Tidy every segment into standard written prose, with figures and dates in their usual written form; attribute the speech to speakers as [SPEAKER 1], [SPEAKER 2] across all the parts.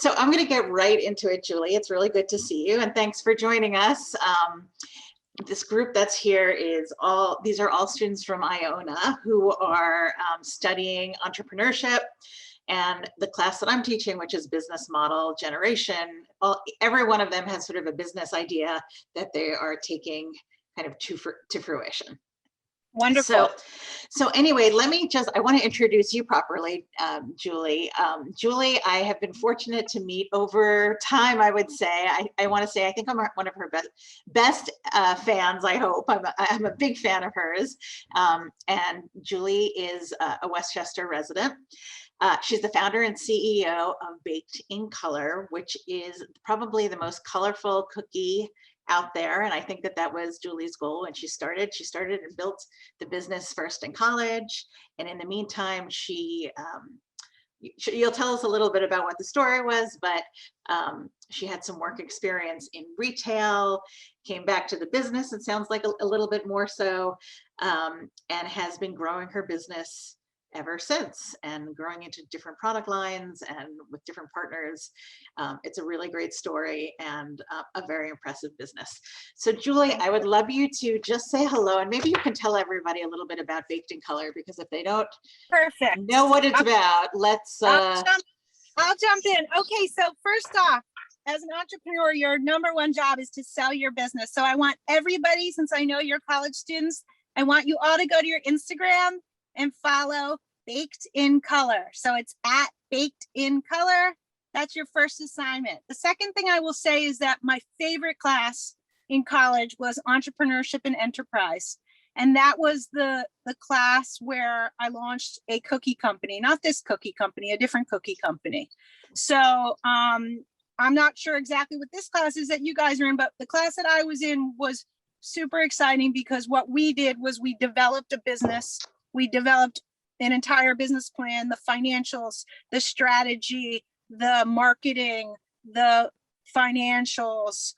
[SPEAKER 1] So I'm going to get right into it, Julie. It's really good to see you, and thanks for joining us. This group that's here these are all students from Iona who are studying entrepreneurship, and the class that I'm teaching, which is business model generation. Every one of them has sort of a business idea that they are taking kind of to fruition.
[SPEAKER 2] Wonderful.
[SPEAKER 1] So anyway, I want to introduce you properly, Julie. Julie, I have been fortunate to meet over time, I would say. I want to say, I think I'm one of her best fans, I hope. I'm a big fan of hers. And Julie is a Westchester resident. She's the founder and CEO of Baked in Color, which is probably the most colorful cookie out there. And I think that was Julie's goal when she started. She started and built the business first in college. And in the meantime, you'll tell us a little bit about what the story was, but she had some work experience in retail, came back to the business, it sounds like a little bit more so, and has been growing her business ever since, and growing into different product lines and with different partners. It's a really great story and a very impressive business. So Julie, I would love you to just say hello, and maybe you can tell everybody a little bit about Baked in Color, because if they don't know what it's about,
[SPEAKER 2] I'll jump in. Okay, so first off, as an entrepreneur, your number one job is to sell your business. So I want everybody, since I know you're college students, I want you all to go to your Instagram and follow Baked in Color. So it's at Baked in Color. That's your first assignment. The second thing I will say is that my favorite class in college was Entrepreneurship and Enterprise. And that was the class where I launched a cookie company, not this cookie company, a different cookie company. So I'm not sure exactly what this class is that you guys are in, but the class that I was in was super exciting, because what we did was we developed a business. We developed an entire business plan, the financials, the strategy, the marketing, the financials,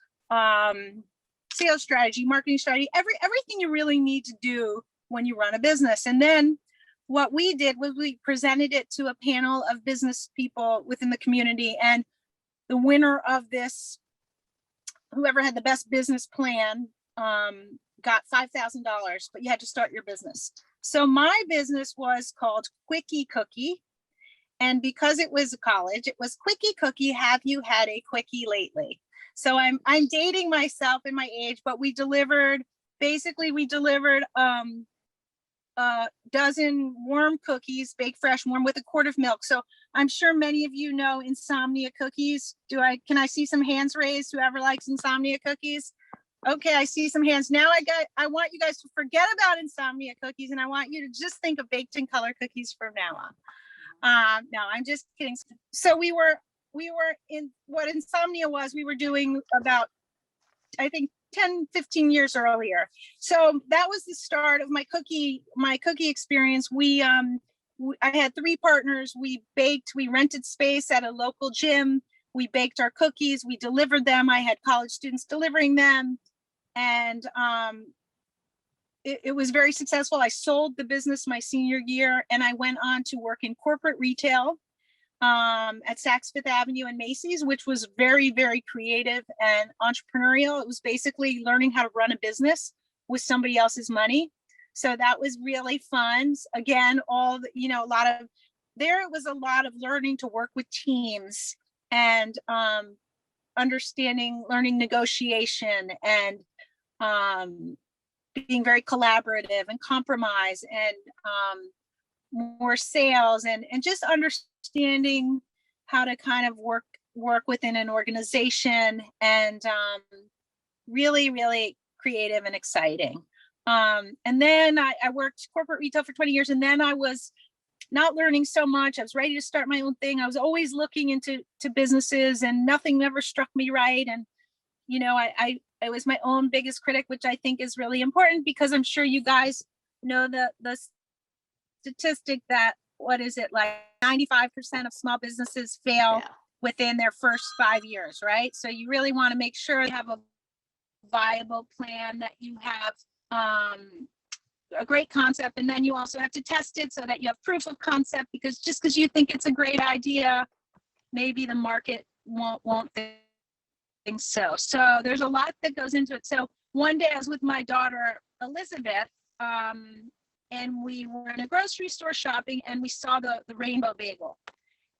[SPEAKER 2] sales strategy, marketing strategy, everything you really need to do when you run a business. And then what we did was we presented it to a panel of business people within the community, and the winner of this, whoever had the best business plan, got $5,000, but you had to start your business. So my business was called Quickie Cookie. And because it was a college, it was Quickie Cookie, have you had a quickie lately? So I'm dating myself in my age, but we delivered a dozen warm cookies, baked fresh, warm, with a quart of milk. So I'm sure many of you know Insomnia cookies. Can I see some hands raised, whoever likes Insomnia cookies? Okay, I see some hands. Now I want you guys to forget about Insomnia cookies, and I want you to just think of Baked in Color cookies from now on. No, I'm just kidding. So we were in what Insomnia was, we were doing about, I think, 10, 15 years earlier. So that was the start of my cookie experience. I had 3 partners. We rented space at a local gym. We baked our cookies, we delivered them. I had college students delivering them. And it was very successful. I sold the business my senior year, and I went on to work in corporate retail at Saks Fifth Avenue and Macy's, which was very, very creative and entrepreneurial. It was basically learning how to run a business with somebody else's money. So that was really fun. Again, it was a lot of learning to work with teams and learning negotiation, and being very collaborative and compromise, and more sales, and just understanding how to kind of work within an organization, and really, really creative and exciting. And then I worked corporate retail for 20 years, and then I was not learning so much. I was ready to start my own thing. I was always looking into businesses, and nothing ever struck me right. And, I was my own biggest critic, which I think is really important, because I'm sure you guys know the statistic that, what is it, like 95% of small businesses fail within their first 5 years, right? So you really want to make sure you have a viable plan, that you have a great concept, and then you also have to test it so that you have proof of concept, because just because you think it's a great idea, maybe the market won't think so. So there's a lot that goes into it. So one day I was with my daughter Elizabeth, and we were in a grocery store shopping, and we saw the rainbow bagel.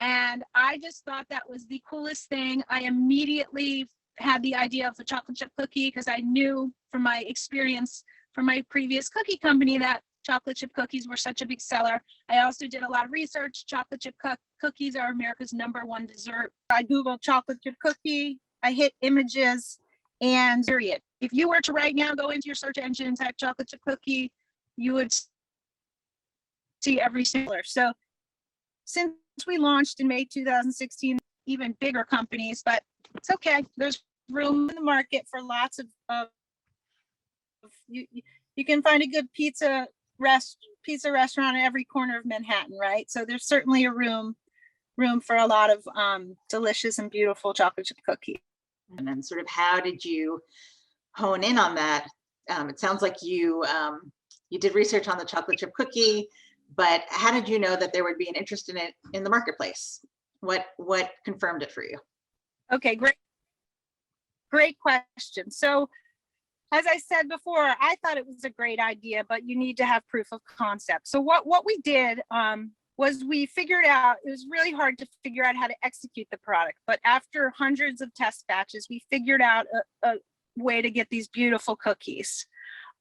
[SPEAKER 2] And I just thought that was the coolest thing. I immediately had the idea of a chocolate chip cookie because I knew from my experience from my previous cookie company that chocolate chip cookies were such a big seller. I also did a lot of research. Chocolate chip cookies are America's #1 dessert. I Googled chocolate chip cookie, I hit images, and period. If you were to right now go into your search engine and type chocolate chip cookie, you would see every single. So since we launched in May 2016, even bigger companies, but it's okay. There's room in the market for lots of you can find a good pizza restaurant at every corner of Manhattan, right? So there's certainly a room for a lot of delicious and beautiful chocolate chip cookies.
[SPEAKER 1] And then sort of how did you hone in on that? It sounds like you did research on the chocolate chip cookie, but how did you know that there would be an interest in it in the marketplace? What confirmed it for you?
[SPEAKER 2] Okay, great question. So as I said before, I thought it was a great idea, but you need to have proof of concept. So what we did was we figured out, it was really hard to figure out how to execute the product, but after hundreds of test batches, we figured out a way to get these beautiful cookies.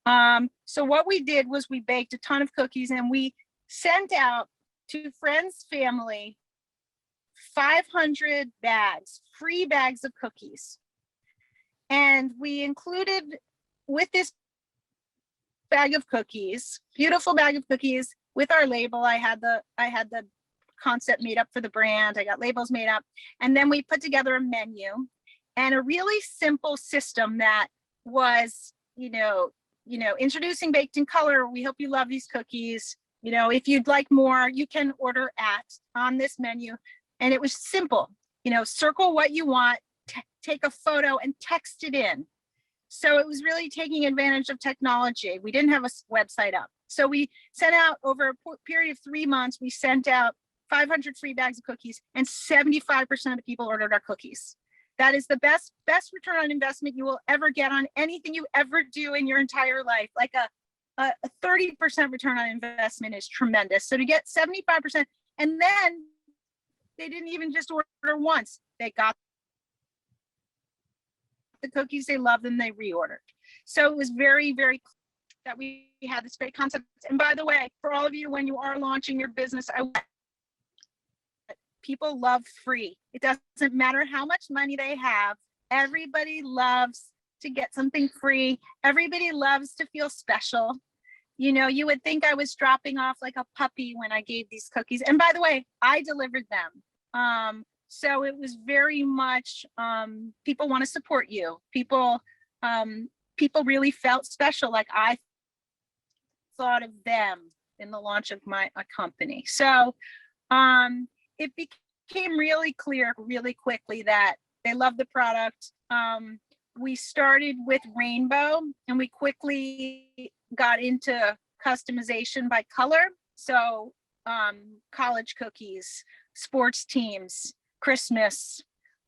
[SPEAKER 2] So what we did was we baked a ton of cookies, and we sent out to friends, family, 500 bags, free bags of cookies. And we included with this bag of cookies, beautiful bag of cookies with our label. I had the concept made up for the brand. I got labels made up. And then we put together a menu and a really simple system that was, introducing baked in color. We hope you love these cookies. If you'd like more, you can order on this menu. And it was simple, circle what you want, take a photo and text it in. So it was really taking advantage of technology. We didn't have a website up. So we sent out, over a period of 3 months, we sent out 500 free bags of cookies, and 75% of the people ordered our cookies. That is the best return on investment you will ever get on anything you ever do in your entire life. Like a 30% return on investment is tremendous. So to get 75%, and then they didn't even just order once. They got the cookies, they loved them, they reordered. So it was very, very clear that we had this great concept. And by the way, for all of you, when you are launching your business, people love free. It doesn't matter how much money they have. Everybody loves to get something free. Everybody loves to feel special. You would think I was dropping off like a puppy when I gave these cookies. And by the way, I delivered them. So it was very much, people want to support you. People really felt special. Like I thought of them in the launch of my company. So it became really clear really quickly that they love the product. We started with rainbow, and we quickly got into customization by color. So college cookies, sports teams, Christmas,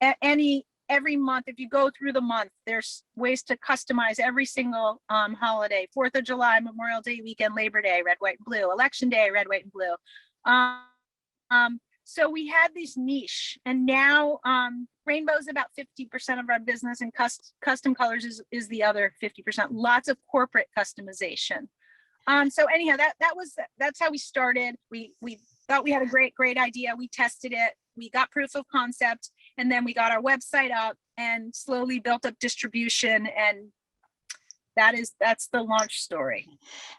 [SPEAKER 2] every month. If you go through the month, there's ways to customize every single holiday: 4th of July, Memorial Day weekend, Labor Day, red, white, and blue, Election Day, red, white, and blue. So we had this niche, and now rainbow is about 50% of our business, and custom colors is the other 50%. Lots of corporate customization. So anyhow, that's how we started. We thought we had a great idea. We tested it. We got proof of concept, and then we got our website up and slowly built up distribution. And that's the launch story.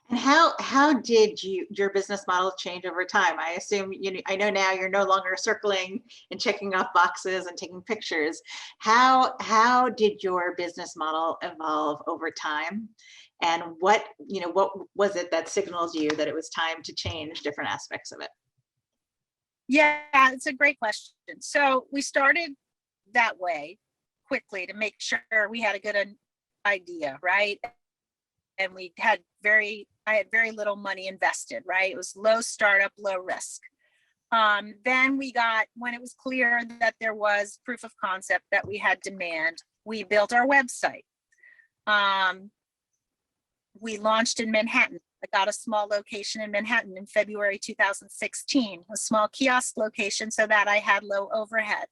[SPEAKER 1] And how did your business model change over time? I assume, I know now you're no longer circling and checking off boxes and taking pictures. How did your business model evolve over time? And what was it that signals you that it was time to change different aspects of it?
[SPEAKER 2] Yeah, it's a great question. So we started that way quickly to make sure we had a good idea, right? And I had very little money invested, right? It was low startup, low risk. Then we got, when it was clear that there was proof of concept, that we had demand, we built our website. We launched in Manhattan. I got a small location in Manhattan in February 2016, a small kiosk location so that I had low overhead.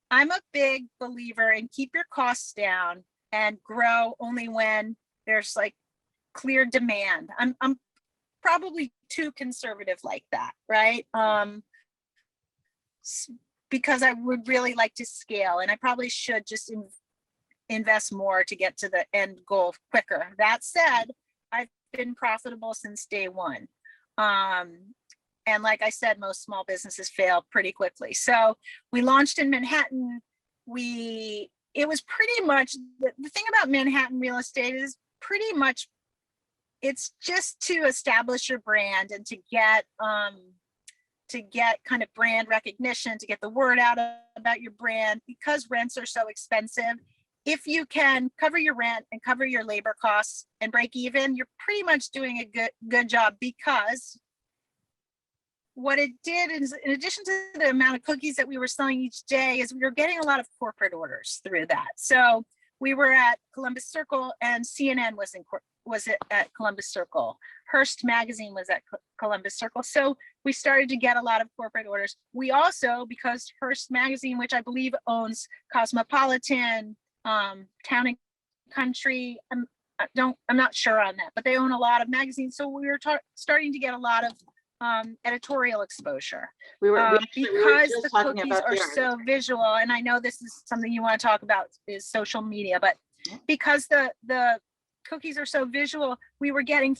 [SPEAKER 2] I'm a big believer in keep your costs down and grow only when there's like clear demand. I'm probably too conservative like that, right? Because I would really like to scale, and I probably should just invest more to get to the end goal quicker. That said, I've been profitable since day one. And like I said, most small businesses fail pretty quickly. So we launched in Manhattan. It was pretty much, the thing about Manhattan real estate is pretty much, it's just to establish your brand and to get kind of brand recognition, to get the word out about your brand, because rents are so expensive. If you can cover your rent and cover your labor costs and break even, you're pretty much doing a good job, because what it did is, in addition to the amount of cookies that we were selling each day, is we were getting a lot of corporate orders through that. So we were at Columbus Circle, and CNN was at Columbus Circle. Hearst magazine was at Columbus Circle. So we started to get a lot of corporate orders. We also, because Hearst magazine, which I believe owns Cosmopolitan, Town and Country, I'm not sure on that, but they own a lot of magazines. So we were starting to get a lot of editorial exposure. Because the cookies are so visual, and I know this is something you want to talk about, is social media, but because the cookies are so visual, we were getting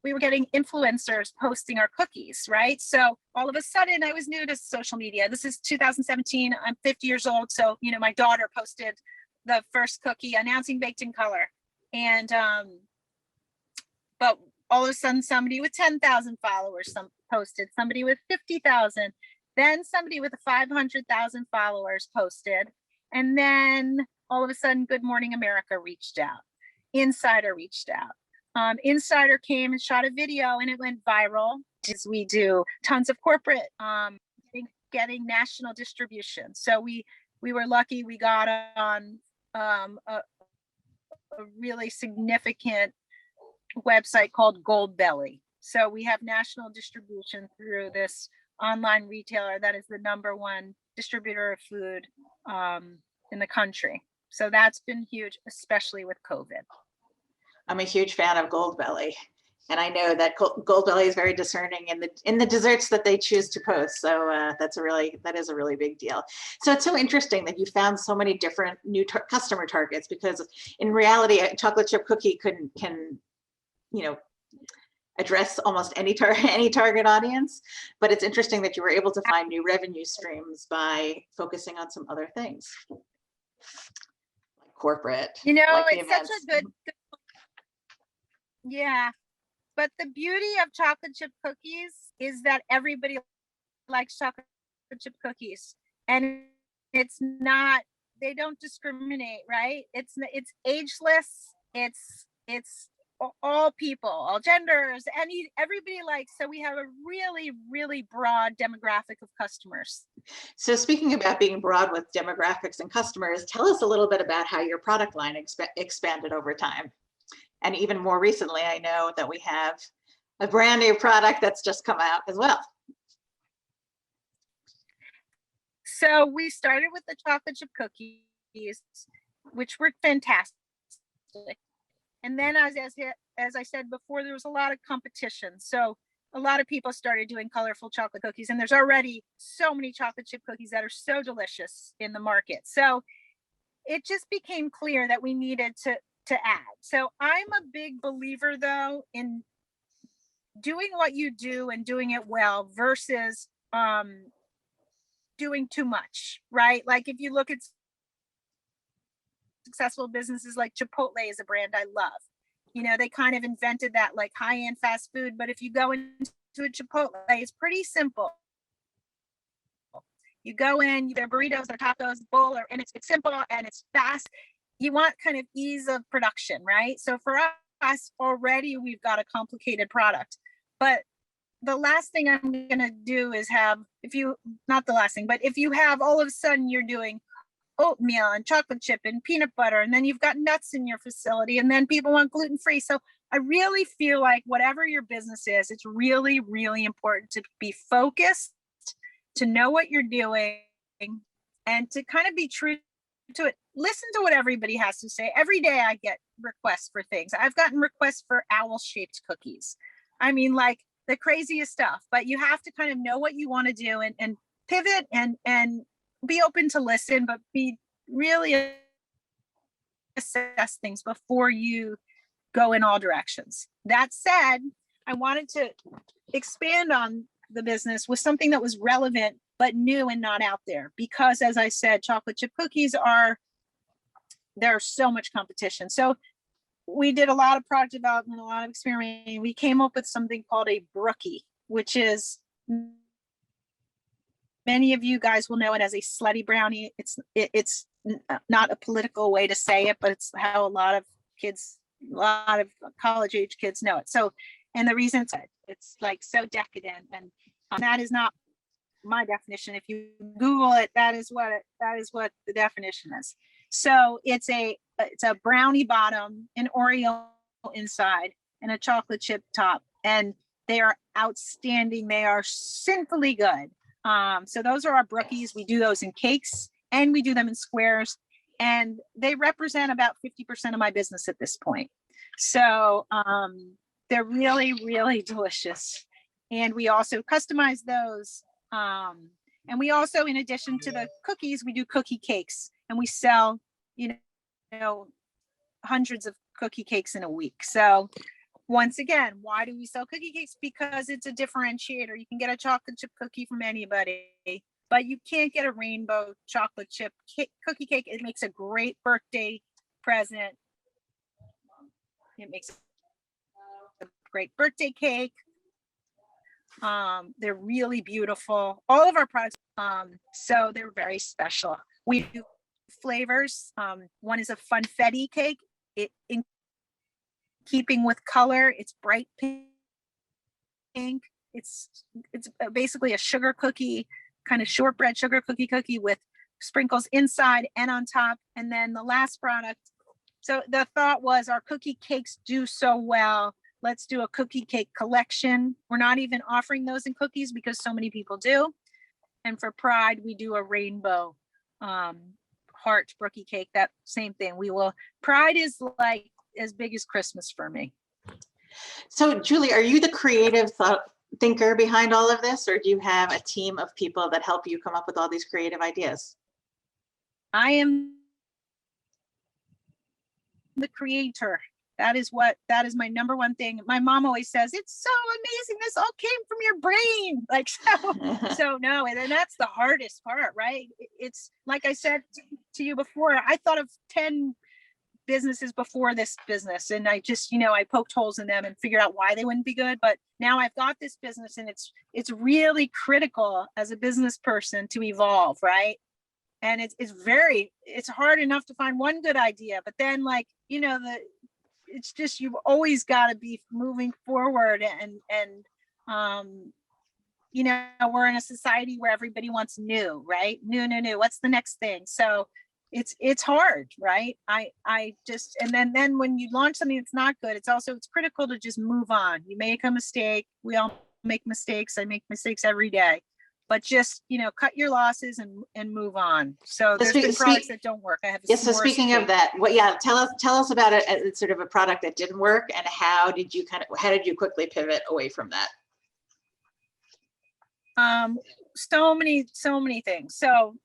[SPEAKER 2] influencers posting our cookies, right? So all of a sudden, I was new to social media. This is 2017. I'm 50 years old, so my daughter posted the first cookie announcing baked in color, and but all of a sudden, somebody with 10,000 followers posted, somebody with 50,000, then somebody with 500,000 followers posted, and then all of a sudden, Good Morning America reached out. Insider reached out. Insider came and shot a video, and it went viral. As we do tons of corporate getting national distribution. So we were lucky. We got on a really significant website called Goldbelly. So we have national distribution through this online retailer that is the #1 distributor of food in the country. So that's been huge, especially with COVID.
[SPEAKER 1] I'm a huge fan of Goldbelly, and I know that Goldbelly is very discerning in the desserts that they choose to post. So that is a really big deal. So it's so interesting that you found so many different new customer targets, because in reality, a chocolate chip cookie can address almost any target audience. But it's interesting that you were able to find new revenue streams by focusing on some other things, like corporate.
[SPEAKER 2] It's such a good. Yeah, but the beauty of chocolate chip cookies is that everybody likes chocolate chip cookies, and it's not, they don't discriminate, right? It's ageless. It's all people, all genders, everybody likes. So we have a really, really broad demographic of customers.
[SPEAKER 1] So speaking about being broad with demographics and customers, tell us a little bit about how your product line expanded over time. And even more recently, I know that we have a brand new product that's just come out as well.
[SPEAKER 2] So we started with the chocolate chip cookies, which were fantastic. And then as I said before, there was a lot of competition. So a lot of people started doing colorful chocolate cookies, and there's already so many chocolate chip cookies that are so delicious in the market. So it just became clear that we needed to add. So I'm a big believer, though, in doing what you do and doing it well versus doing too much, right? Like if you look at successful businesses like Chipotle is a brand I love. They kind of invented that like high-end fast food, but if you go into a Chipotle, it's pretty simple. You go in, their burritos, their tacos, bowl, and it's simple and it's fast. You want kind of ease of production, right? So for us, already we've got a complicated product, but the last thing I'm going to do is have, not the last thing, but if you have all of a sudden you're doing oatmeal and chocolate chip and peanut butter, and then you've got nuts in your facility, and then people want gluten-free. So I really feel like whatever your business is, it's really, really important to be focused, to know what you're doing, and to kind of be true to it. Listen to what everybody has to say. Every day I get requests for things. I've gotten requests for owl-shaped cookies. I mean, like the craziest stuff, but you have to kind of know what you want to do and pivot and be open to listen, but be really assess things before you go in all directions. That said, I wanted to expand on the business with something that was relevant but new and not out there, because as I said, chocolate chip cookies there's so much competition. So we did a lot of product development, a lot of experimenting. We came up with something called a brookie, which is, many of you guys will know it as a slutty brownie. It's not a political way to say it, but it's how a lot of college age kids know it. So, and the reason it's like so decadent, and that is not my definition. If you Google it, that is what the definition is. So it's a brownie bottom, an Oreo inside, and a chocolate chip top, and they are outstanding. They are sinfully good. So those are our brookies. We do those in cakes and we do them in squares, and they represent about 50% of my business at this point. So they're really, really delicious. And we also customize those. And we also, in addition to the cookies, we do cookie cakes, and we sell, hundreds of cookie cakes in a week. So once again, why do we sell cookie cakes? Because it's a differentiator. You can get a chocolate chip cookie from anybody, but you can't get a rainbow chocolate chip cookie cake. It makes a great birthday present. It makes a great birthday cake. They're really beautiful. All of our products, so they're very special. We do flavors. One is a funfetti cake. In keeping with color, it's bright pink. It's basically a sugar cookie, kind of shortbread sugar cookie with sprinkles inside and on top. And then the last product. So the thought was, our cookie cakes do so well. Let's do a cookie cake collection. We're not even offering those in cookies because so many people do. And for Pride, we do a rainbow heart brookie cake. That same thing. Pride is like as big as Christmas for me.
[SPEAKER 1] So Julie, are you the creative thinker behind all of this, or do you have a team of people that help you come up with all these creative ideas?
[SPEAKER 2] I am the creator. That is my number one thing. My mom always says, it's so amazing. This all came from your brain. Like, so no, and that's the hardest part, right? It's like I said to you before, I thought of 10 businesses before this business, and I just, I poked holes in them and figured out why they wouldn't be good. But now I've got this business, and it's really critical as a business person to evolve, right? And it's hard enough to find one good idea, but then it's just, you've always got to be moving forward, and we're in a society where everybody wants new, right? New. What's the next thing? So it's hard, right? I just, and then when you launch something that's not good, it's critical to just move on. You make a mistake. We all make mistakes. I make mistakes every day, but just, cut your losses and move on. So there's been products that don't work. I have
[SPEAKER 1] so speaking of that, tell us about it. It's sort of a product that didn't work, and how did you quickly pivot away from that?
[SPEAKER 2] So many things. So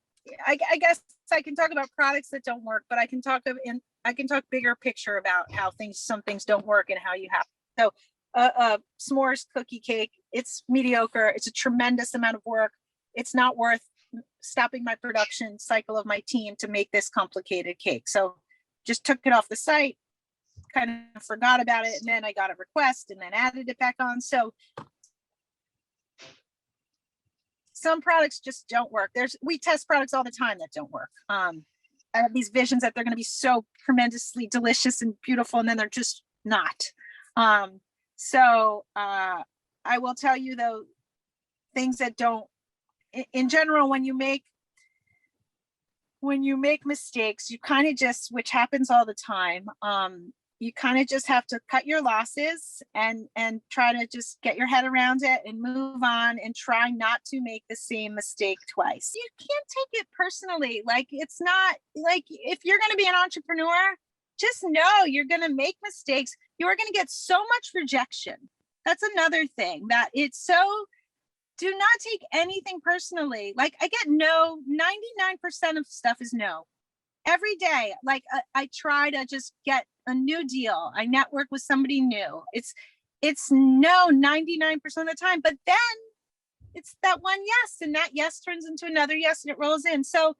[SPEAKER 2] I guess I can talk about products that don't work, but I can talk bigger picture about how some things don't work and how you have. So s'mores cookie cake, it's mediocre. It's a tremendous amount of work. It's not worth stopping my production cycle of my team to make this complicated cake. So just took it off the site, kind of forgot about it. And then I got a request and then added it back on. So some products just don't work. We test products all the time that don't work. I have these visions that they're going to be so tremendously delicious and beautiful, and then they're just not. So I will tell you though, things that don't, in general, when you make mistakes, you kind of just, which happens all the time, you kind of just have to cut your losses and try to just get your head around it and move on and try not to make the same mistake twice. You can't take it personally. Like, it's not like, if you're going to be an entrepreneur, just know you're going to make mistakes. You are going to get so much rejection. That's another thing, that it's so, do not take anything personally. Like, I get no, 99% of stuff is no. Every day, like I try to just get a new deal. I network with somebody new. It's no 99% of the time, but then it's that one yes, and that yes turns into another yes, and it rolls in. So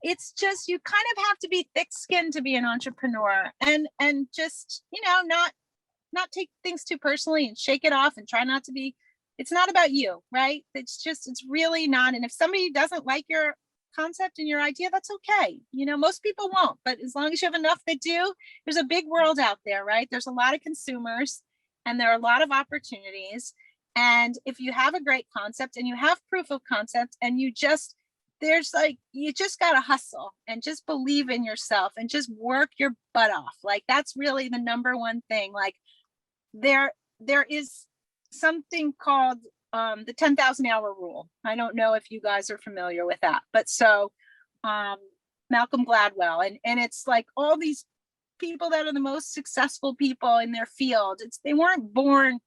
[SPEAKER 2] it's just, you kind of have to be thick-skinned to be an entrepreneur, and just, not take things too personally and shake it off and try not to be, it's not about you, right? It's really not. And if somebody doesn't like your concept and your idea, that's okay. Most people won't, but as long as you have enough that do, there's a big world out there, right? There's a lot of consumers and there are a lot of opportunities. And if you have a great concept and you have proof of concept, and you just got to hustle and just believe in yourself and just work your butt off. Like, that's really the number one thing. Like, there is something called the 10,000 hour rule. I don't know if you guys are familiar with that, but so Malcolm Gladwell, and it's like all these people that are the most successful people in their field. They weren't born,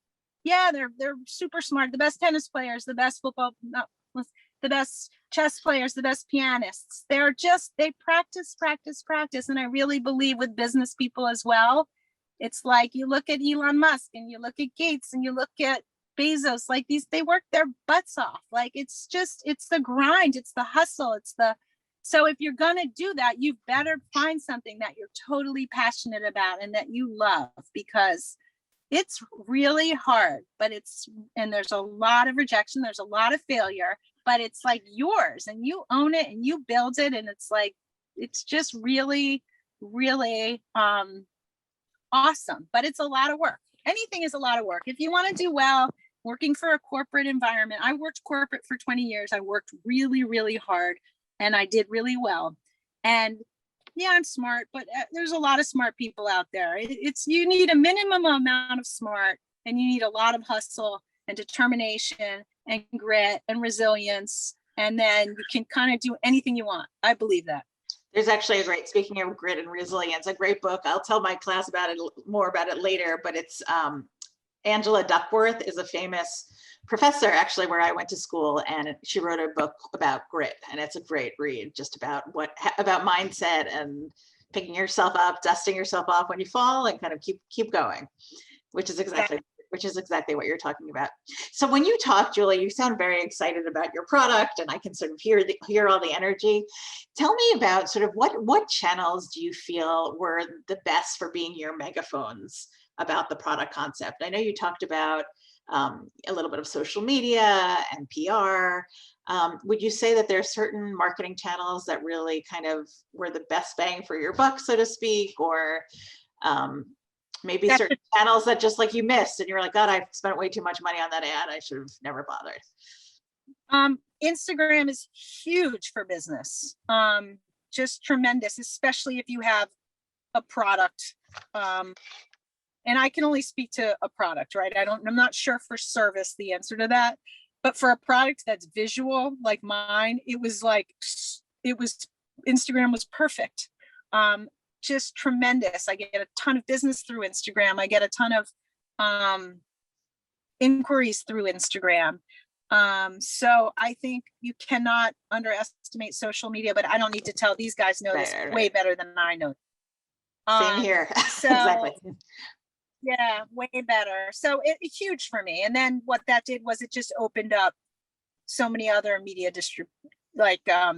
[SPEAKER 2] they're super smart, the best tennis players, the best football, the best chess players, the best pianists. They practice. And I really believe with business people as well, it's like, you look at Elon Musk and you look at Gates and you look at Bezos, like they work their butts off. Like, it's the grind, it's the hustle, so if you're going to do that, you better find something that you're totally passionate about and that you love, because it's really hard, and there's a lot of rejection, there's a lot of failure, but it's like yours, and you own it and you build it. And it's like, it's just really, really awesome, but it's a lot of work. Anything is a lot of work. If you want to do well, working for a corporate environment, I worked corporate for 20 years. I worked really, really hard, and I did really well. And yeah, I'm smart, but there's a lot of smart people out there. You need a minimum amount of smart, and you need a lot of hustle and determination and grit and resilience. And then you can kind of do anything you want. I believe that.
[SPEAKER 1] There's actually speaking of grit and resilience, a great book. I'll tell my class more about it later, but it's Angela Duckworth is a famous professor, actually, where I went to school, and she wrote a book about grit, and it's a great read, just about about mindset and picking yourself up, dusting yourself off when you fall, and kind of keep going, which is exactly what you're talking about. So when you talk, Julie, you sound very excited about your product, and I can sort of hear all the energy. Tell me about sort of what channels do you feel were the best for being your megaphones about the product concept? I know you talked about a little bit of social media and PR. Would you say that there are certain marketing channels that really kind of were the best bang for your buck, so to speak, or maybe certain channels that just like you missed and you were like, God, I spent way too much money on that ad, I should have never bothered?
[SPEAKER 2] Instagram is huge for business. Just tremendous, especially if you have a product. And I can only speak to a product, right? I'm not sure for service the answer to that, but for a product that's visual like mine, Instagram was perfect. Just tremendous. I get a ton of business through Instagram. I get a ton of inquiries through Instagram. So I think you cannot underestimate social media, but I don't need to tell, these guys know this way better than I know.
[SPEAKER 1] Same here.
[SPEAKER 2] So,
[SPEAKER 1] exactly.
[SPEAKER 2] Yeah, way better. So it's huge for me. And then what that did was it just opened up so many other media I got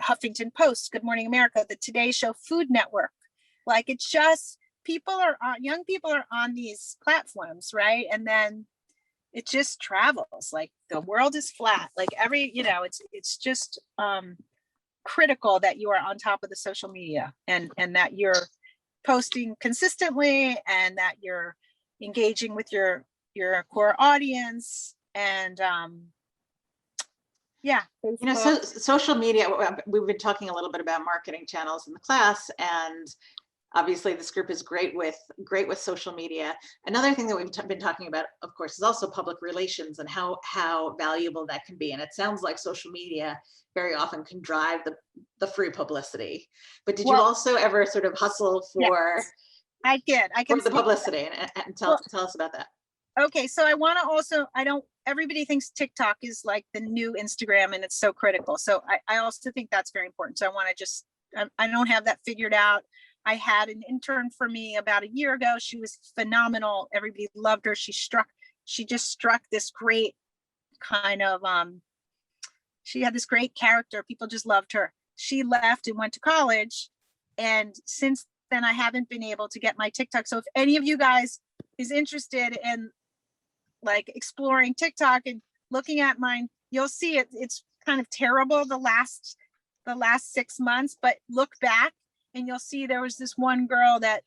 [SPEAKER 2] Huffington Post, Good Morning America, the Today Show, Food Network. Like, it's just young people are on these platforms, right? And then it just travels. Like, the world is flat. Like it's just critical that you are on top of the social media and that you're posting consistently and that you're engaging with your your core audience, and yeah,
[SPEAKER 1] You know,
[SPEAKER 2] Facebook.
[SPEAKER 1] so social media, we've been talking a little bit about marketing channels in the class, and obviously this group is great with social media. Another thing that we've been talking about, of course, is also public relations and how valuable that can be. And it sounds like social media very often can drive the free publicity. But did you
[SPEAKER 2] Well,
[SPEAKER 1] also ever sort of hustle for
[SPEAKER 2] yes, I did. I can
[SPEAKER 1] for the
[SPEAKER 2] speak to that.
[SPEAKER 1] publicity, and tell us about that?
[SPEAKER 2] Okay, so I want to also, everybody thinks TikTok is like the new Instagram and it's so critical. So I also think that's very important. So I want to just, I don't have that figured out. I had an intern for me about a year ago. She was phenomenal. Everybody loved her. She just struck this great kind of, she had this great character. People just loved her. She left and went to college. And since then I haven't been able to get my TikTok. So if any of you guys is interested in like exploring TikTok and looking at mine, you'll see it. It's kind of terrible the last 6 months, but look back and you'll see there was this one girl that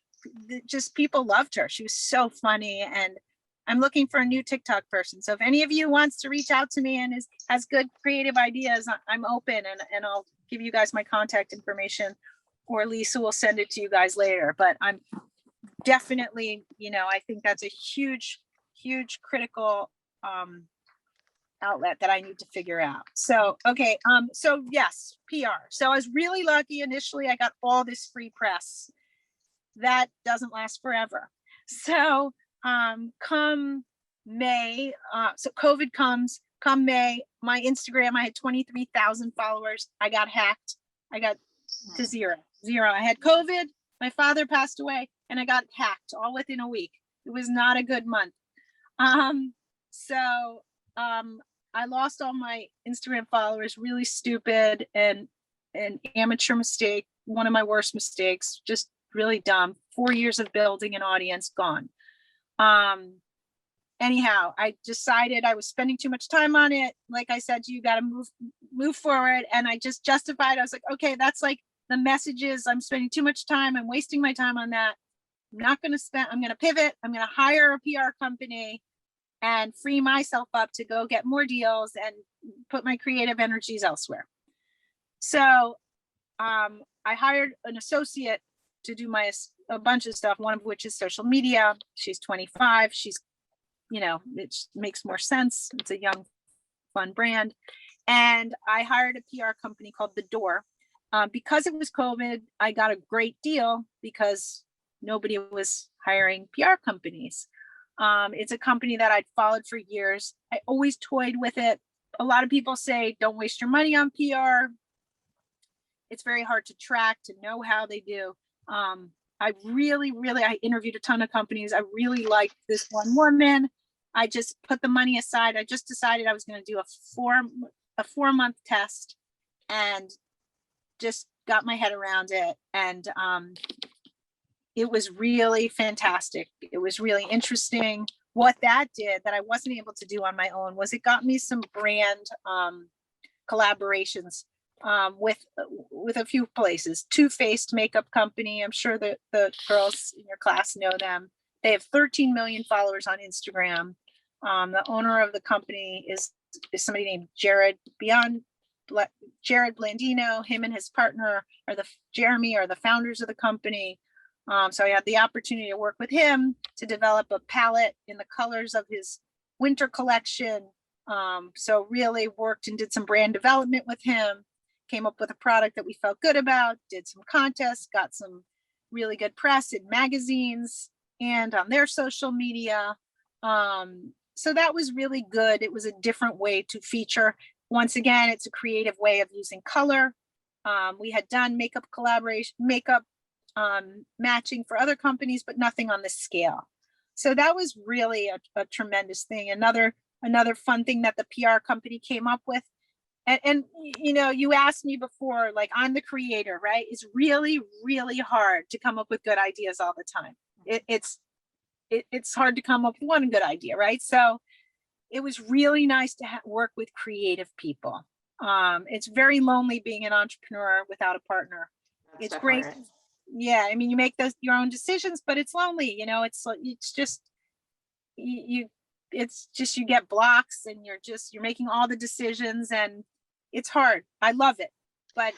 [SPEAKER 2] just people loved her. She was so funny, and I'm looking for a new TikTok person. So if any of you wants to reach out to me and has good creative ideas, I'm open, and I'll give you guys my contact information, or Lisa will send it to you guys later. But I'm definitely, I think that's a huge critical outlet that I need to figure out. So, okay. So yes, PR. So I was really lucky. Initially, I got all this free press. That doesn't last forever. So, come May, so COVID comes, come May, my Instagram, I had 23,000 followers. I got hacked. I got to zero. I had COVID. My father passed away, and I got hacked all within a week. It was not a good month. So I lost all my Instagram followers, really stupid and an amateur mistake. One of my worst mistakes, just really dumb. 4 years of building an audience gone. Anyhow, I decided I was spending too much time on it. Like I said, you got to move forward. And I just justified. I was like, okay, that's like the messages. I'm spending too much time. I'm wasting my time on that. I'm not going to spend, I'm going to pivot. I'm going to hire a PR company and free myself up to go get more deals and put my creative energies elsewhere. So I hired an associate to do a bunch of stuff, one of which is social media. She's 25. She's, it makes more sense. It's a young, fun brand. And I hired a PR company called The Door. Because it was COVID, I got a great deal because nobody was hiring PR companies. It's a company that I'd followed for years. I always toyed with it. A lot of people say, don't waste your money on PR. It's very hard to track, to know how they do. I interviewed a ton of companies. I really liked this one woman. I just put the money aside. I just decided I was going to do a 4-month test, and just got my head around it. And it was really fantastic. It was really interesting. What that did that I wasn't able to do on my own was it got me some brand collaborations with a few places. Too Faced makeup company. I'm sure that the girls in your class know them. They have 13 million followers on Instagram. The owner of the company is somebody named Jared Blandino. Him and his partner Jeremy are the founders of the company. So I had the opportunity to work with him to develop a palette in the colors of his winter collection. So really worked and did some brand development with him, came up with a product that we felt good about, did some contests, got some really good press in magazines and on their social media. So that was really good. It was a different way to feature. Once again, it's a creative way of using color. We had done makeup matching for other companies, but nothing on this scale. So that was really a tremendous thing. Another fun thing that the PR company came up with. And you asked me before, like, I'm the creator, right? It's really, really hard to come up with good ideas all the time. It's hard to come up with one good idea, right? So it was really nice to work with creative people. It's very lonely being an entrepreneur without a partner. It's great. Yeah, I mean, you make your own decisions, but it's lonely. It's just you it's just, you get blocks and you're making all the decisions and it's hard. I love it. But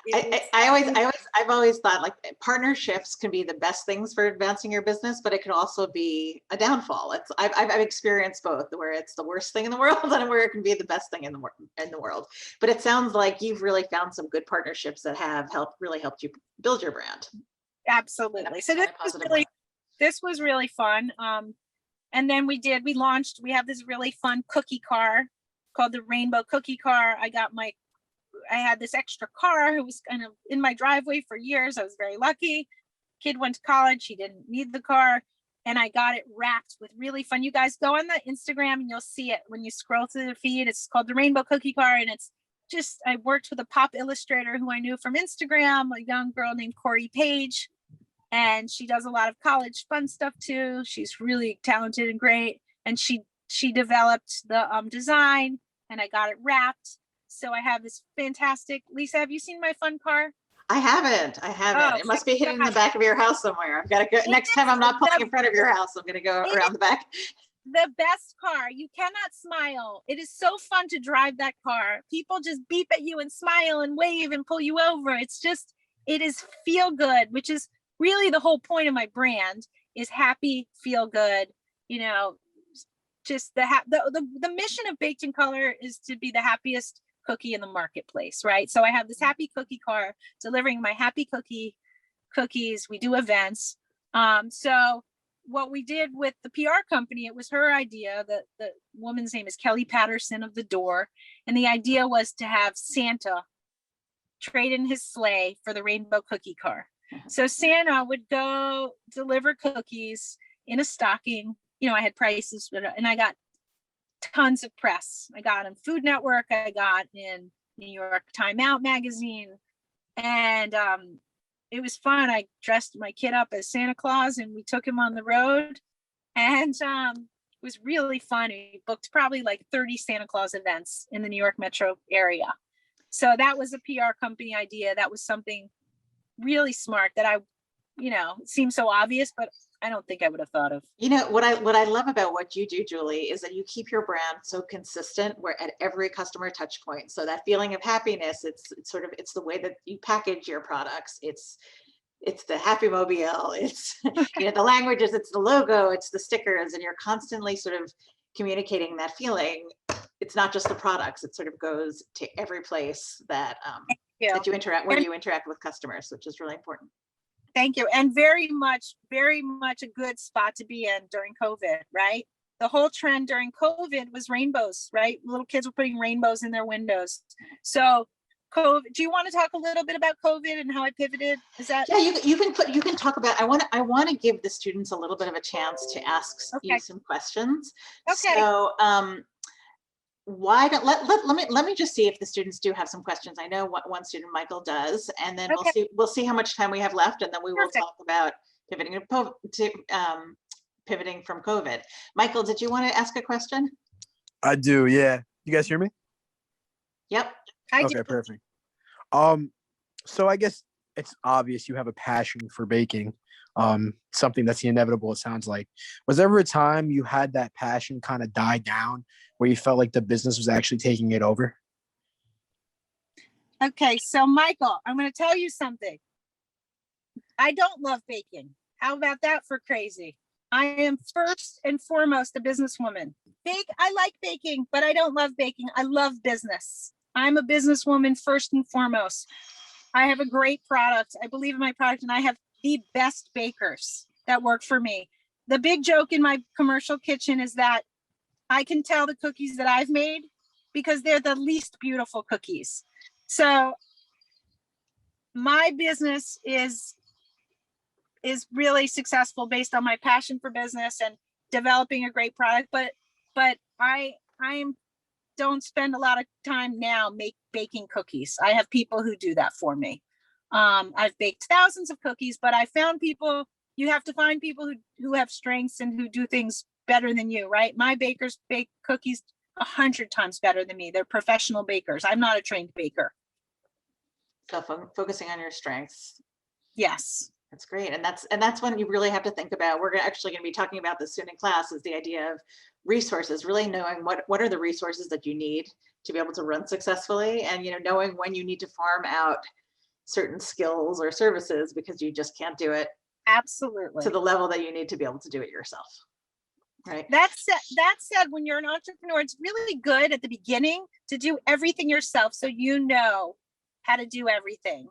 [SPEAKER 1] I've always thought like partnerships can be the best things for advancing your business, but it can also be a downfall. I've experienced both, where it's the worst thing in the world and where it can be the best thing in the world. But it sounds like you've really found some good partnerships that have really helped you build your brand.
[SPEAKER 2] Absolutely. So this was really fun. And then we have this really fun cookie car called the Rainbow Cookie Car. I had this extra car. It was kind of in my driveway for years. I was very lucky. Kid went to college. He didn't need the car. And I got it wrapped with really fun. You guys go on the Instagram and you'll see it when you scroll through the feed. It's called the Rainbow Cookie Car. And it's just, I worked with a pop illustrator who I knew from Instagram, a young girl named Corey Page. And she does a lot of college fun stuff too. She's really talented and great. And she developed the design, and I got it wrapped. So I have this fantastic, Lisa, have you seen my fun car?
[SPEAKER 1] I haven't. Oh, it must be hidden in the back of your house somewhere. I've got to go. Next time I'm not pulling in front of your house, I'm going to go around the back.
[SPEAKER 2] The best car. You cannot smile. It is so fun to drive that car. People just beep at you and smile and wave and pull you over. It is feel good, which is really the whole point of my brand, is happy, feel good. You know, just the mission of Baked in Color is to be the happiest cookie in the marketplace, right? So I have this happy cookie car delivering my happy cookies. We do events. So what we did with the PR company, it was her idea. The woman's name is Kelly Patterson of The Door. And the idea was to have Santa trade in his sleigh for the Rainbow Cookie Car. So Santa would go deliver cookies in a stocking. You know, I had prices, and I got tons of press. I got in Food Network. I got in New York Time Out magazine. And it was fun. I dressed my kid up as Santa Claus and we took him on the road. And it was really fun. We booked probably like 30 Santa Claus events in the New York metro area. So that was a PR company idea. That was something really smart that it seems so obvious, but I don't think I would have thought of.
[SPEAKER 1] You know, what I love about what you do, Julie, is that you keep your brand so consistent where at every customer touch point. So that feeling of happiness, it's the way that you package your products. It's the Happy Mobile, it's the languages, it's the logo, it's the stickers, and you're constantly sort of communicating that feeling. It's not just the products, it sort of goes to every place that you interact with customers, which is really important.
[SPEAKER 2] Thank you. And very much a good spot to be in during COVID, right? The whole trend during COVID was rainbows, right? Little kids were putting rainbows in their windows. So COVID, do you want to talk a little bit about COVID and how I pivoted? Is that?
[SPEAKER 1] Yeah, you can talk about, I want to give the students a little bit of a chance to ask you some questions.
[SPEAKER 2] Okay.
[SPEAKER 1] So why don't let me just see if the students do have some questions. I know what one student, Michael, does, and then we'll see how much time we have left, and then we will talk about pivoting from COVID. Michael, did you want to ask a question?
[SPEAKER 3] I do, yeah. You guys hear me?
[SPEAKER 1] Yep.
[SPEAKER 3] Okay, perfect. So I guess it's obvious you have a passion for baking. Something that's inevitable, it sounds like. Was there ever a time you had that passion kind of die down where you felt like the business was actually taking it over?
[SPEAKER 2] Okay, so Michael, I'm going to tell you something. I don't love baking. How about that for crazy? I am first and foremost a businesswoman. I like baking, but I don't love baking. I love business. I'm a businesswoman first and foremost. I have a great product. I believe in my product, and I have the best bakers that work for me. The big joke in my commercial kitchen is that I can tell the cookies that I've made because they're the least beautiful cookies. So my business is really successful based on my passion for business and developing a great product. But I don't spend a lot of time now baking cookies. I have people who do that for me. I've baked thousands of cookies, but I found you have to find people who have strengths and who do things better than you, right? My bakers bake cookies 100 times better than me. They're professional bakers. I'm not a trained baker.
[SPEAKER 1] So focusing on your strengths.
[SPEAKER 2] Yes.
[SPEAKER 1] That's great. And that's when you really have to think about, actually going to be talking about this soon in class, is the idea of resources, really knowing what are the resources that you need to be able to run successfully, and, you know, knowing when you need to farm out certain skills or services because you just can't do it
[SPEAKER 2] Absolutely.
[SPEAKER 1] to the level that you need to be able to do it yourself. Right.
[SPEAKER 2] That said, when you're an entrepreneur, it's really good at the beginning to do everything yourself, so you know how to do everything.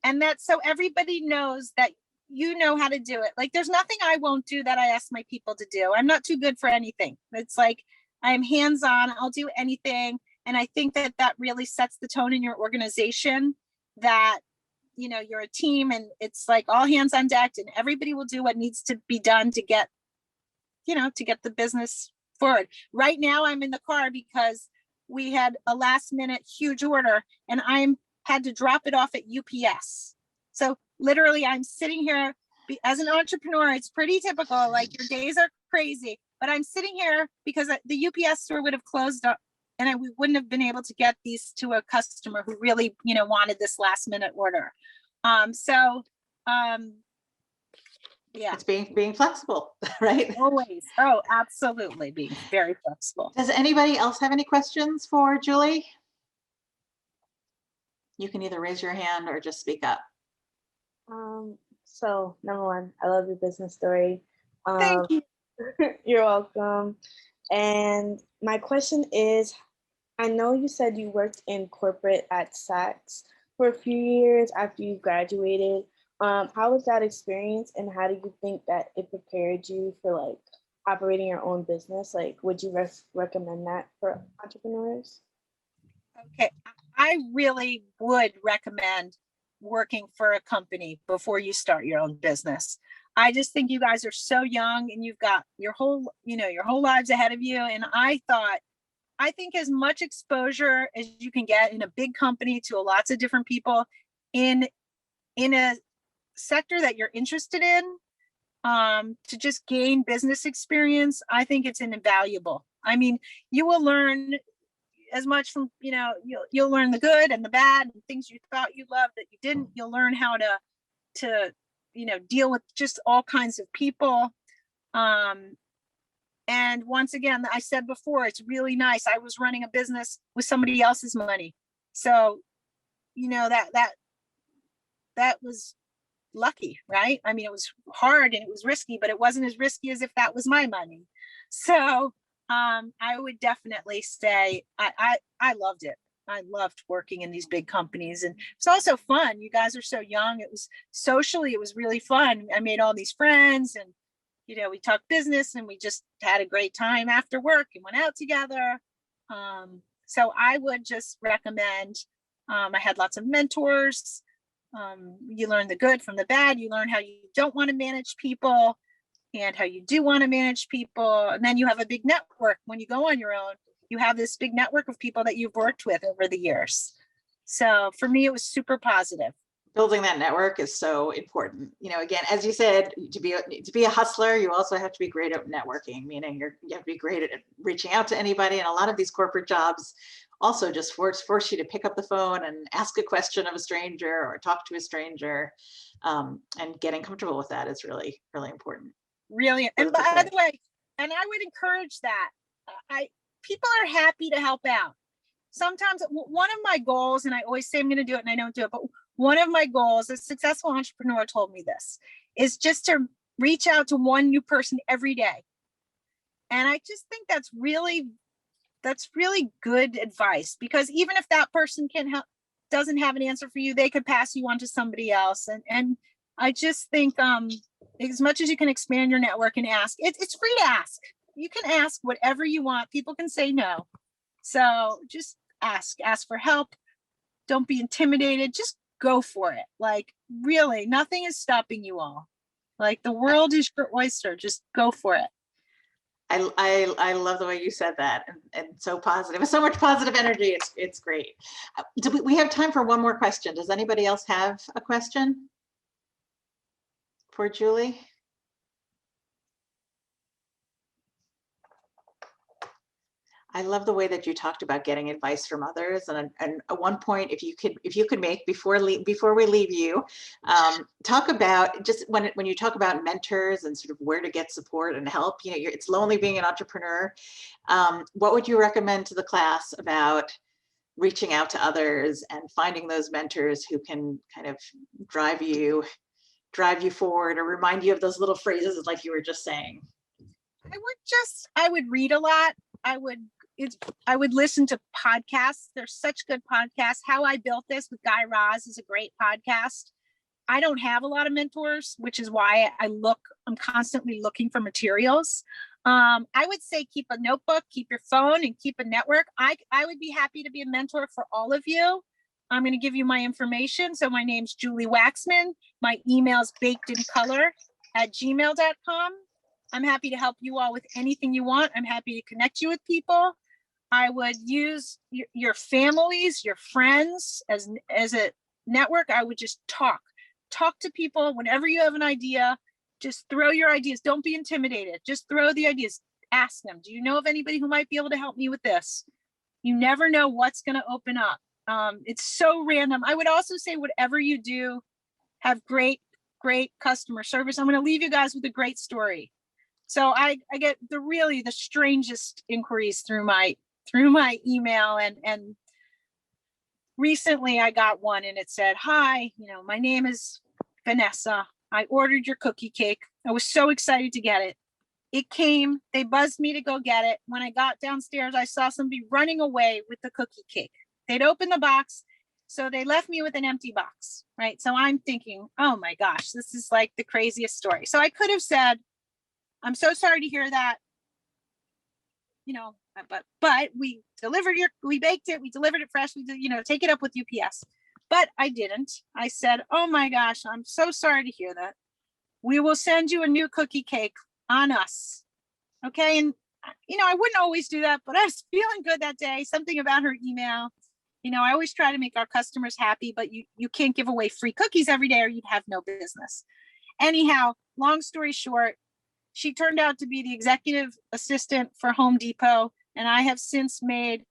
[SPEAKER 2] And that's so everybody knows that you know how to do it. Like, there's nothing I won't do that I ask my people to do. I'm not too good for anything. It's like, I'm hands-on, I'll do anything. And I think that that really sets the tone in your organization, that, you know, you're a team and it's like all hands on deck, and everybody will do what needs to be done to get, you know, to get the business forward. Right now I'm in the car because we had a last minute huge order and I'm had to drop it off at UPS. So literally I'm sitting here as an entrepreneur. It's pretty typical, like your days are crazy, but I'm sitting here because the UPS store would have closed up and we wouldn't have been able to get these to a customer who really, you know, wanted this last minute order. Yeah.
[SPEAKER 1] It's being flexible, right?
[SPEAKER 2] Always. Oh, absolutely. Being very flexible.
[SPEAKER 1] Does anybody else have any questions for Julie? You can either raise your hand or just speak up.
[SPEAKER 4] So number one, I love your business story.
[SPEAKER 2] Thank you.
[SPEAKER 4] You're welcome. And my question is, I know you said you worked in corporate at Saks for a few years after you graduated. How was that experience, and how do you think that it prepared you for like operating your own business? Like, would you recommend that for entrepreneurs?
[SPEAKER 2] Okay, I really would recommend working for a company before you start your own business. I just think you guys are so young and you've got your whole lives ahead of you. And I think as much exposure as you can get in a big company to lots of different people in a sector that you're interested in, to just gain business experience, I think it's invaluable. I mean, you will learn as much from, you know, you'll learn the good and the bad and things you thought you loved that you didn't. You'll learn how to you know, deal with just all kinds of people. And once again, I said before, it's really nice. I was running a business with somebody else's money. So, you know, that was lucky, right? I mean, it was hard and it was risky, but it wasn't as risky as if that was my money. So I would definitely say I loved it. I loved working in these big companies, and it's also fun. You guys are so young. It was socially, it was really fun. I made all these friends, and, you know, we talked business and we just had a great time after work and went out together. So I would just recommend, I had lots of mentors. You learn the good from the bad. You learn how you don't want to manage people and how you do want to manage people. And then you have a big network. When you go on your own, you have this big network of people that you've worked with over the years. So for me, it was super positive.
[SPEAKER 1] Building that network is so important. You know, again, as you said, to be a hustler, you also have to be great at networking, meaning you have to be great at reaching out to anybody. And a lot of these corporate jobs also just force you to pick up the phone and ask a question of a stranger or talk to a stranger, and getting comfortable with that is really, really important.
[SPEAKER 2] Really. And by the way, and I would encourage that. People are happy to help out. Sometimes one of my goals, and I always say I'm going to do it and I don't do it, but one of my goals, a successful entrepreneur told me this, is just to reach out to one new person every day. And I just think that's really good advice, because even if that person doesn't have an answer for you, they could pass you on to somebody else. And I just think as much as you can expand your network and ask, it's free to ask. You can ask whatever you want. People can say no. So just ask for help. Don't be intimidated. Just go for it. Like, really, nothing is stopping you all. Like, the world is your oyster. Just go for it.
[SPEAKER 1] I love the way you said that, and so positive. So much positive energy. It's great. Do we have time for one more question? Does anybody else have a question for Julie? I love the way that you talked about getting advice from others. And at one point, if you could make before we leave you, talk about just when you talk about mentors and sort of where to get support and help. You know, it's lonely being an entrepreneur. What would you recommend to the class about reaching out to others and finding those mentors who can kind of drive you forward or remind you of those little phrases like you were just saying?
[SPEAKER 2] I would read a lot. I would listen to podcasts. There's such good podcasts. How I Built This with Guy Raz is a great podcast. I don't have a lot of mentors, which is why I'm constantly looking for materials. I would say keep a notebook, keep your phone, and keep a network. I would be happy to be a mentor for all of you. I'm going to give you my information. So my name's Julie Waxman. My email is bakedincolor@gmail.com. I'm happy to help you all with anything you want. I'm happy to connect you with people. I would use your families, your friends as a network. I would just talk to people. Whenever you have an idea, just throw your ideas. Don't be intimidated. Just throw the ideas. Ask them, do you know of anybody who might be able to help me with this? You never know what's going to open up. It's so random. I would also say whatever you do, have great customer service. I'm going to leave you guys with a great story. So I get the strangest inquiries through my email, and recently I got one and it said, "Hi, my name is Vanessa. I ordered your cookie cake. I was so excited to get it. It came, they buzzed me to go get it. When I got downstairs, I saw somebody running away with the cookie cake. They'd opened the box, so they left me with an empty box," right? So I'm thinking, oh my gosh, this is like the craziest story. So I could have said, "I'm so sorry to hear that, but we baked it, we delivered it fresh, we did, take it up with UPS." But I didn't. I said, "Oh my gosh, I'm so sorry to hear that. We will send you a new cookie cake on us." Okay. And, I wouldn't always do that, but I was feeling good that day. Something about her email. I always try to make our customers happy, but you can't give away free cookies every day or you'd have no business. Anyhow, long story short, she turned out to be the executive assistant for Home Depot, and I have since made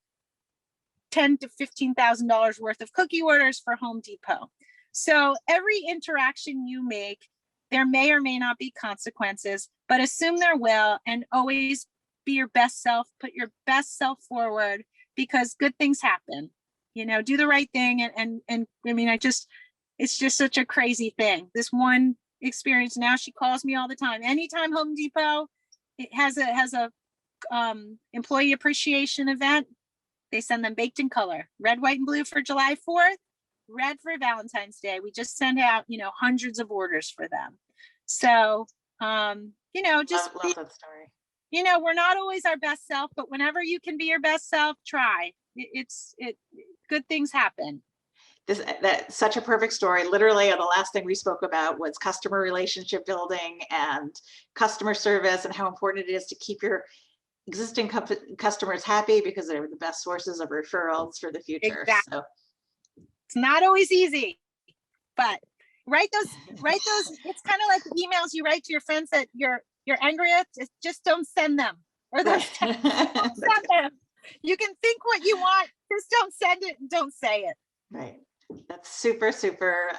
[SPEAKER 2] $10,000 to $15,000 worth of cookie orders for Home Depot. So every interaction you make, there may or may not be consequences, but assume there will, and always be your best self, put your best self forward, because good things happen. Do the right thing. And I mean, it's just such a crazy thing. This one experience, now she calls me all the time. Anytime Home Depot has a employee appreciation event, they send them baked in color, red, white, and blue for July 4th, red for Valentine's Day. We just send out, hundreds of orders for them. So, just
[SPEAKER 1] love that story.
[SPEAKER 2] We're not always our best self, but whenever you can be your best self, try. Good things happen.
[SPEAKER 1] That's such a perfect story. Literally, the last thing we spoke about was customer relationship building and customer service, and how important it is to keep your existing customers happy, because they're the best sources of referrals for the future.
[SPEAKER 2] Exactly.
[SPEAKER 1] So
[SPEAKER 2] it's not always easy, but write those. It's kind of like the emails you write to your friends that you're angry at. Just don't send them. Or those don't send them. You can think what you want. Just don't send it and don't say it.
[SPEAKER 1] Right. That's super, super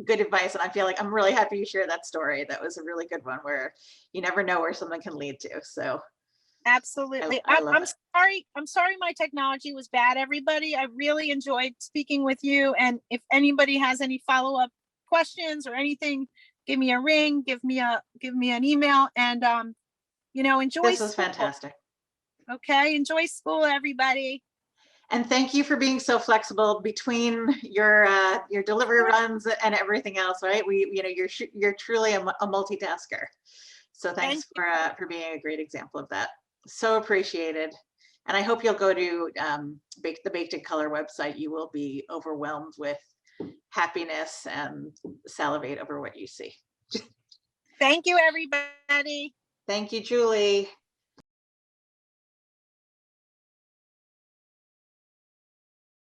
[SPEAKER 1] good advice. And I feel like I'm really happy you shared that story. That was a really good one, where you never know where something can lead to. So
[SPEAKER 2] absolutely. I'm sorry my technology was bad, everybody. I really enjoyed speaking with you. And if anybody has any follow-up questions or anything, give me a ring, give me an email, and enjoy.
[SPEAKER 1] This was fantastic.
[SPEAKER 2] Okay, enjoy school, everybody.
[SPEAKER 1] And thank you for being so flexible between your delivery runs and everything else. Right? You're truly a multitasker. So thanks for being a great example of that. So appreciated. And I hope you'll go to the Baked in Color website. You will be overwhelmed with happiness and salivate over what you see.
[SPEAKER 2] Thank you, everybody.
[SPEAKER 1] Thank you, Julie.